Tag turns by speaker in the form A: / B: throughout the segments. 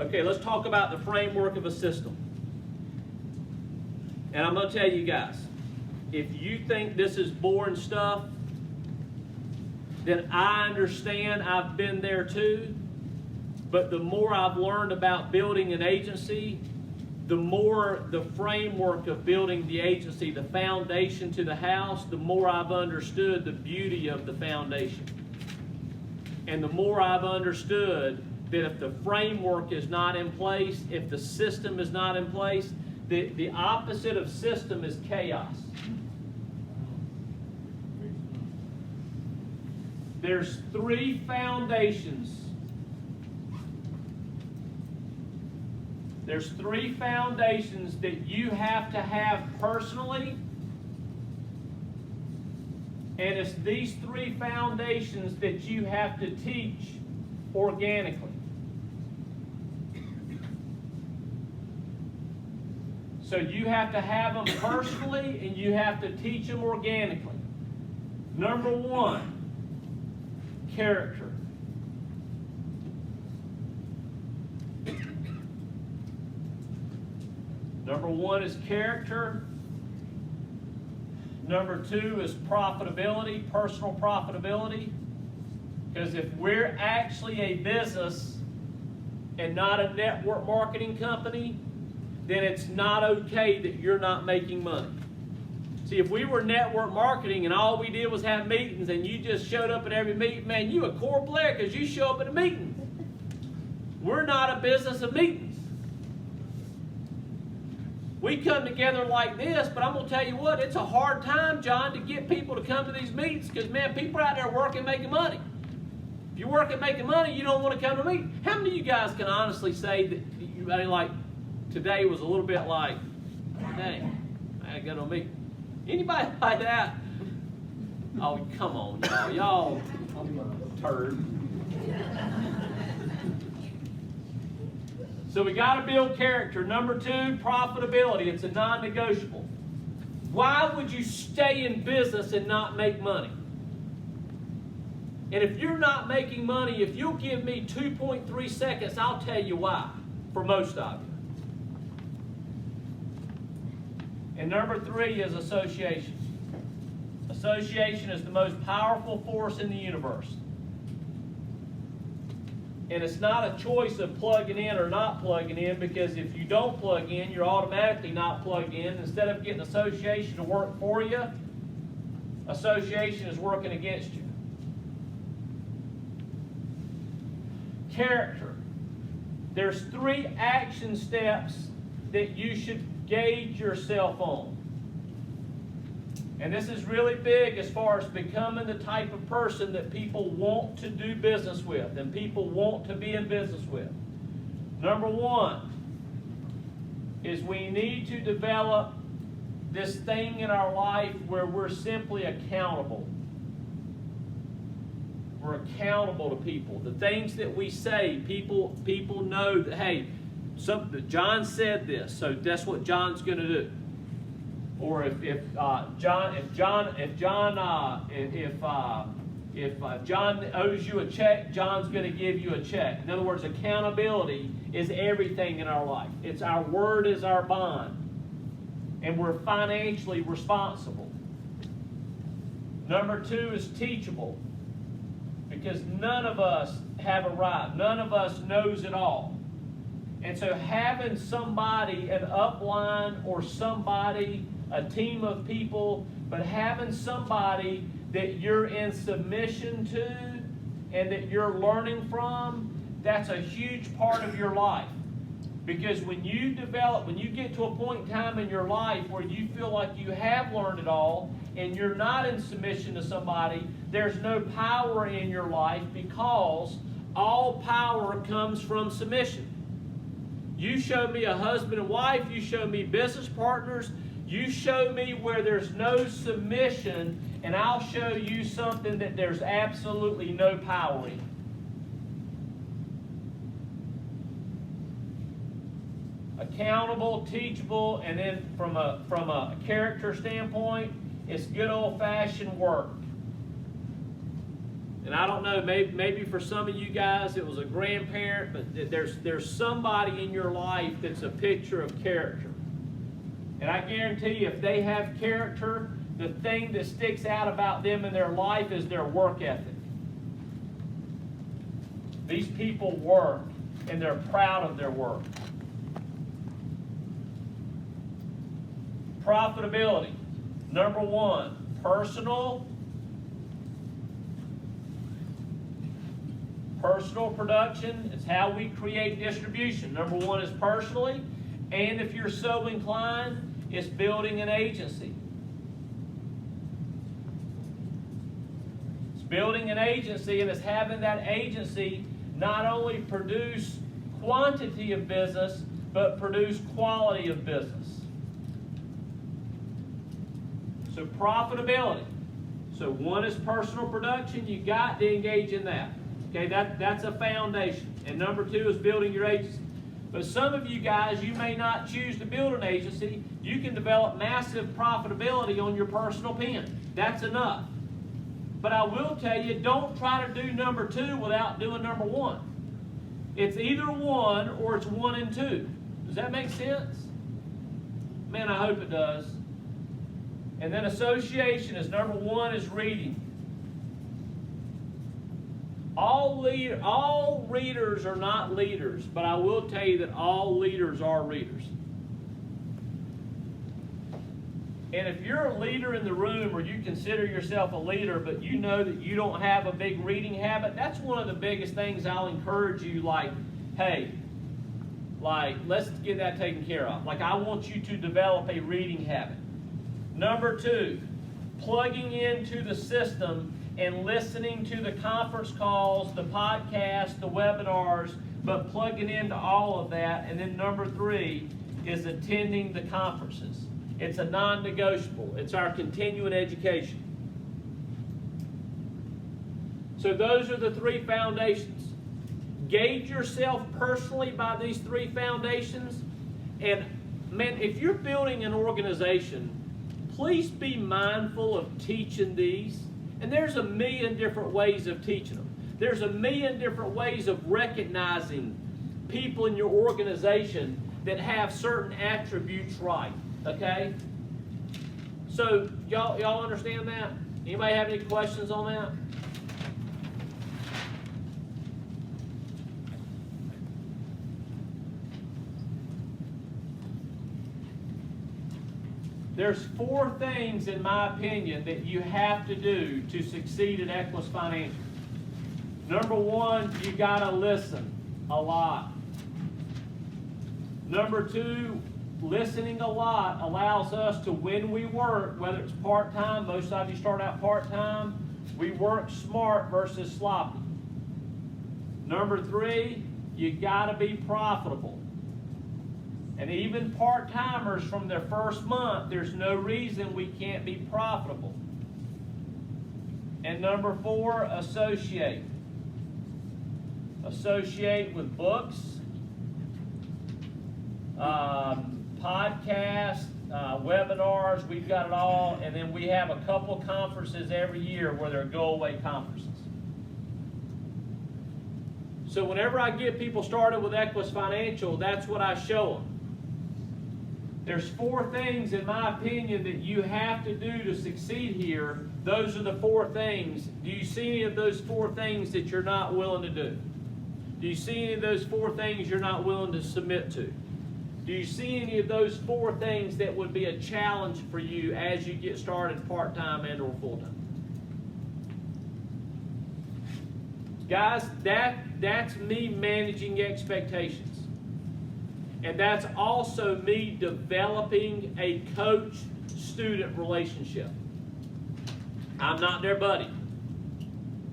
A: Okay, let's talk about the framework of a system. And I'm going to tell you guys, if you think this is boring stuff, then I understand. I've been there too. But the more I've learned about building an agency, the more the framework of building the agency, the foundation to the house, the more I've understood the beauty of the foundation. And the more I've understood that if the framework is not in place, if the system is not in place, the opposite of system is chaos. There's three foundations. There's three foundations that you have to have personally. And it's these three foundations that you have to teach organically. So you have to have them personally and you have to teach them organically. Number one, character. Number one is character. Number two is profitability, personal profitability. Because if we're actually a business and not a network marketing company, then it's not okay that you're not making money. See, if we were network marketing and all we did was have meetings and you just showed up at every meeting, man, you a core player because you show up at a meeting. We're not a business of meetings. We come together like this, but I'm going to tell you what, it's a hard time, John, to get people to come to these meetings because, man, people are out there working, making money. If you're working, making money, you don't want to come to a meeting. How many of you guys can honestly say that you, like, today was a little bit like, dang, I got to go to a meeting? Anybody like that? Oh, come on, y'all. Y'all turd. So we got to build character. Number two, profitability. It's a non-negotiable. Why would you stay in business and not make money? And if you're not making money, if you'll give me 2.3 seconds, I'll tell you why, for most of you. And number three is association. Association is the most powerful force in the universe. And it's not a choice of plugging in or not plugging in, because if you don't plug in, you're automatically not plugged in. Instead of getting association to work for you, association is working against you. Character. There's three action steps that you should gauge yourself on. And this is really big as far as becoming the type of person that people want to do business with and people want to be in business with. Number one is we need to develop this thing in our life where we're simply accountable. We're accountable to people. The things that we say, people know that, hey, John said this, so that's what John's going to do. Or if John owes you a check, John's going to give you a check. In other words, accountability is everything in our life. It's our word is our bond, and we're financially responsible. Number two is teachable, because none of us have arrived. None of us knows it all. And so having somebody, an upline or somebody, a team of people, but having somebody that you're in submission to and that you're learning from, that's a huge part of your life. Because when you get to a point in time in your life where you feel like you have learned it all and you're not in submission to somebody, there's no power in your life, because all power comes from submission. You show me a husband and wife, you show me business partners, you show me where there's no submission, and I'll show you something that there's absolutely no power in. Accountable, teachable, and then from a character standpoint, it's good old-fashioned work. And And I don't know, maybe for some of you guys it was a grandparent, but there's somebody in your life that's a picture of character. And I guarantee you, if they have character, the thing that sticks out about them in their life is their work ethic. These people work, and they're proud of their work. Profitability. Number one, personal production is how we create distribution. Number one is personally, and if you're so inclined, it's building an agency. It's building an agency, and it's having that agency not only produce quantity of business, but produce quality of business. So profitability. So one is personal production. You got to engage in that. Okay, that's a foundation. And number two is building your agency. But some of you guys, you may not choose to build an agency. You can develop massive profitability on your personal pen. That's enough. But I will tell you, don't try to do number two without doing number one. It's either one or it's 1 and 2. Does that make sense? Man, I hope it does. And then association is number one is reading. All readers are not leaders, but I will tell you that all leaders are readers. And if you're a leader in the room, or you consider yourself a leader, but you know that you don't have a big reading habit, that's one of the biggest things I'll encourage you, hey, let's get that taken care of. I want you to develop a reading habit. Number two, plugging into the system and listening to the conference calls, the podcasts, the webinars, but plugging into all of that. And then number three is attending the conferences. It's a non-negotiable. It's our continuing education. So those are the three foundations. Gauge yourself personally by these three foundations. And man, if you're building an organization, please be mindful of teaching these. And there's a million different ways of teaching them. There's a million different ways of recognizing people in your organization that have certain attributes right. Okay? So y'all understand that? Anybody have any questions on that? There's 4 things, in my opinion, that you have to do to succeed at Equus Financial. Number one, you got to listen a lot. Number two, listening a lot allows us to, when we work, whether it's part-time, most of you start out part-time, we work smart versus sloppy. Number three, you got to be profitable. And even part-timers from their first month, there's no reason we can't be profitable. And number 4, associate. Associate with books, podcasts, webinars, we've got it all. And then we have a couple conferences every year where they're go-away conferences. So whenever I get people started with Equus Financial, that's what I show them. There's 4 things, in my opinion, that you have to do to succeed here. Those are the 4 things. Do you see any of those 4 things that you're not willing to do? Do you see any of those 4 things you're not willing to submit to? Do you see any of those 4 things that would be a challenge for you as you get started part-time and or full-time? Guys, that's me managing expectations. And that's also me developing a coach-student relationship. I'm not their buddy.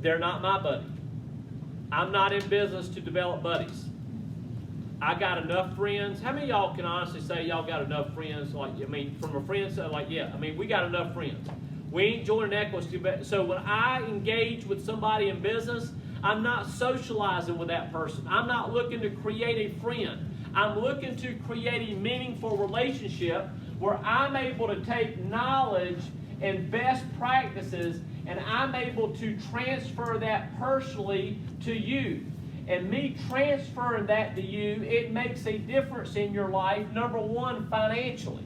A: They're not my buddy. I'm not in business to develop buddies. I got enough friends. How many of y'all can honestly say y'all got enough friends? From a friend side, we got enough friends. We ain't joining Equus. So when I engage with somebody in business, I'm not socializing with that person. I'm not looking to create a friend. I'm looking to create a meaningful relationship where I'm able to take knowledge and best practices, and I'm able to transfer that personally to you. And me transferring that to you, it makes a difference in your life, number one, financially.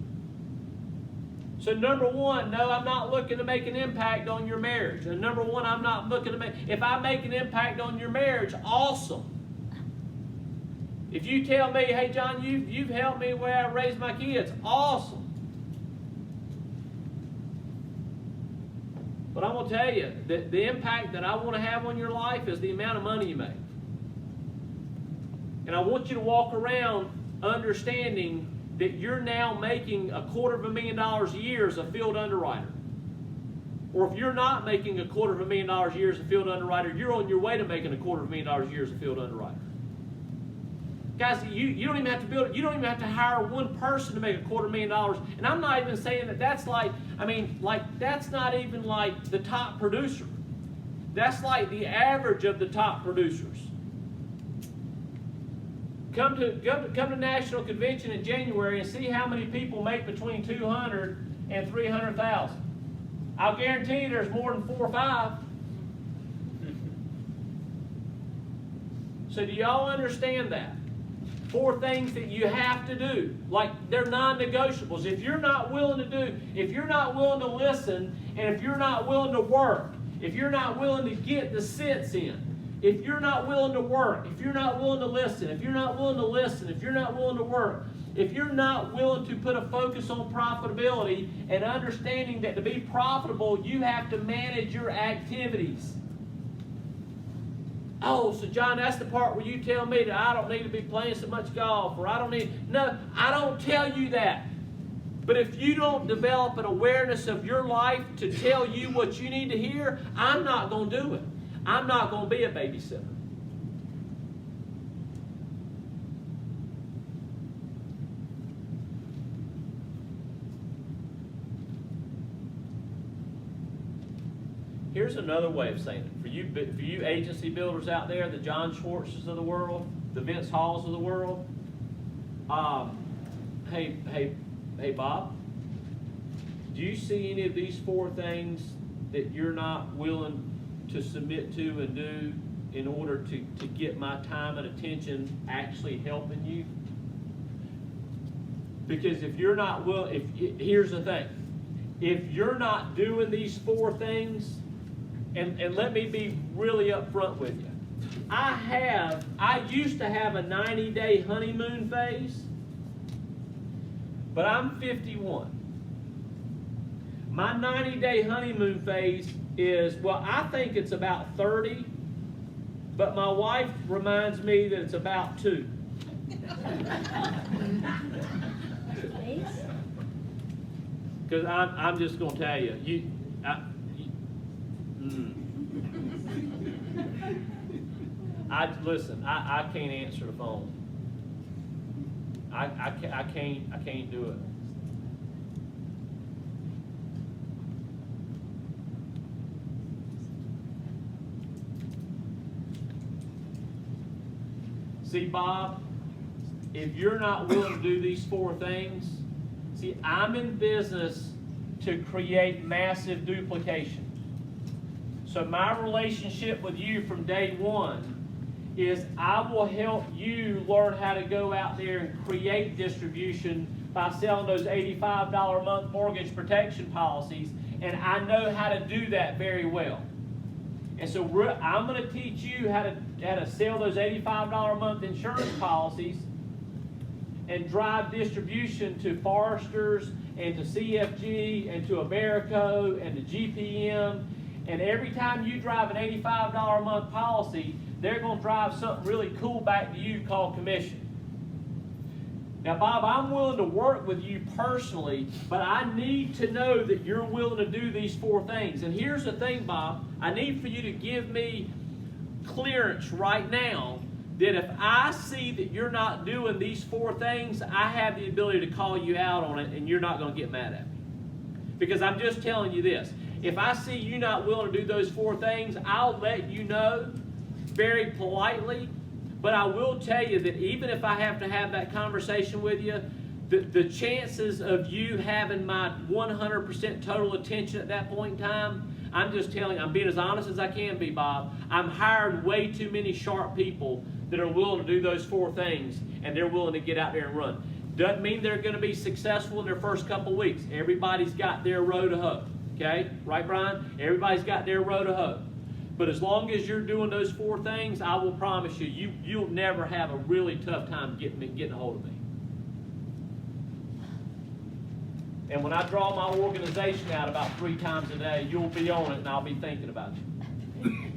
A: So number one, no, I'm not looking to make an impact on your marriage. And number one, I'm not looking to make, if I make an impact on your marriage, awesome. If you tell me, hey John, you've helped me where I raise my kids, awesome. But I'm going to tell you that the impact that I want to have on your life is the amount of money you make. And I want you to walk around understanding that you're now making $250,000 a year as a field underwriter. Or if you're not making $250,000 a year as a field underwriter, you're on your way to making $250,000 a year as a field underwriter. Guys, you don't even have to build it. You don't even have to hire one person to make $250,000. And I'm not even saying that that's like, that's not even like the top producer. That's like the average of the top producers. Come to National Convention in January and see how many people make between $200,000 and $300,000. I'll guarantee you there's more than 4 or 5. So do y'all understand that? 4 things that you have to do. Like, they're non-negotiables. If you're not willing to do, if you're not willing to listen, and if you're not willing to work, if you're not willing to get the sense in, if you're not willing to work, if you're not willing to listen, if you're not willing to listen, if you're not willing to work, if you're not willing to put a focus on profitability and understanding that to be profitable, you have to manage your activities. Oh, so John, that's the part where you tell me that I don't need to be playing so much golf, or I don't need... No, I don't tell you that. But if you don't develop an awareness of your life to tell you what you need to hear, I'm not going to do it. I'm not going to be a babysitter. Here's another way of saying it. For you agency builders out there, the John Schwartzes of the world, the Vince Halls of the world, hey Bob, do you see any of these 4 things that you're not willing to submit to and do in order to get my time and attention actually helping you? Because if you're not willing, here's the thing, if you're not doing these 4 things, and let me be really upfront with you, I used to have a 90-day honeymoon phase, but I'm 51. My 90-day honeymoon phase is, well, I think it's about 30, but my wife reminds me that it's about 2. Because I'm just going to tell you, listen, I can't answer the phone. I can't do it. See, Bob, if you're not willing to do these 4 things, see, I'm in business to create massive duplication. So my relationship with you from day one is I will help you learn how to go out there and create distribution by selling those $85 a month mortgage protection policies, and I know how to do that very well. And so I'm going to teach you how to sell those $85 a month insurance policies and drive distribution to Foresters and to CFG and to Americo and to GPM. And every time you drive an $85 a month policy, they're going to drive something really cool back to you called commission. Now, Bob, I'm willing to work with you personally, but I need to know that you're willing to do these 4 things. And here's the thing, Bob. I need for you to give me clearance right now that if I see that you're not doing these 4 things, I have the ability to call you out on it, and you're not going to get mad at me. Because I'm just telling you this. If I see you not willing to do those 4 things, I'll let you know very politely. But I will tell you that even if I have to have that conversation with you, the chances of you having my 100% total attention at that point in time, I'm just telling you, I'm being as honest as I can be, Bob. I'm hiring way too many sharp people that are willing to do those 4 things, and they're willing to get out there and run. Doesn't mean they're going to be successful in their first couple weeks. Everybody's got their row to hoe. Okay? Right, Brian? Everybody's got their row to hoe. But as long as you're doing those 4 things, I will promise you, you'll never have a really tough time getting a hold of me. And when I draw my organization out about 3 times a day, you'll be on it, and I'll be thinking about you.